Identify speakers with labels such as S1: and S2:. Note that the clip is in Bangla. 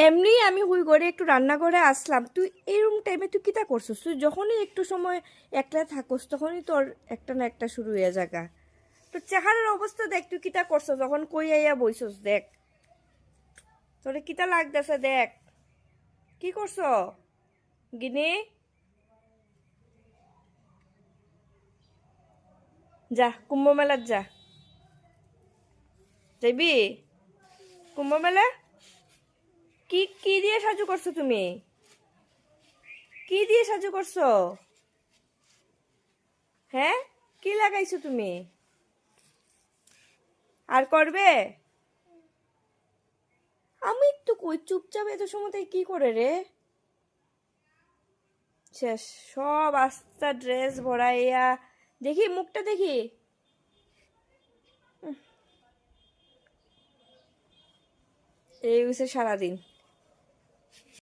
S1: এমনি আমি হুই করে একটু রান্না করে আসলাম। তুই এরম টাইমে তুই কিতা করছিস? তুই যখনই একটু সময় একলা থাকস তখনই তোর একটা না একটা শুরু হয়ে জায়গা। তোর চেহারার অবস্থা দেখ, তুই কিতা করছ যখন কই আইয়া বইছস দেখ। তোরে কিতা লাগতেছে দেখ। কি করছ গিনি? যা কুম্ভ মেলার যা। যাইবি কুম্ভ মেলা? কি কি দিয়ে সাজু করছো তুমি? কি দিয়ে সাজু করছো? হ্যাঁ, কি লাগাইছো তুমি? আর করবে? আমি তো কই চুপচাপ এত সময় তাই কি করে রে? শেষ সব আস্তা ড্রেস ভরাইয়া। দেখি মুখটা দেখি। এই হচ্ছে সারাদিন।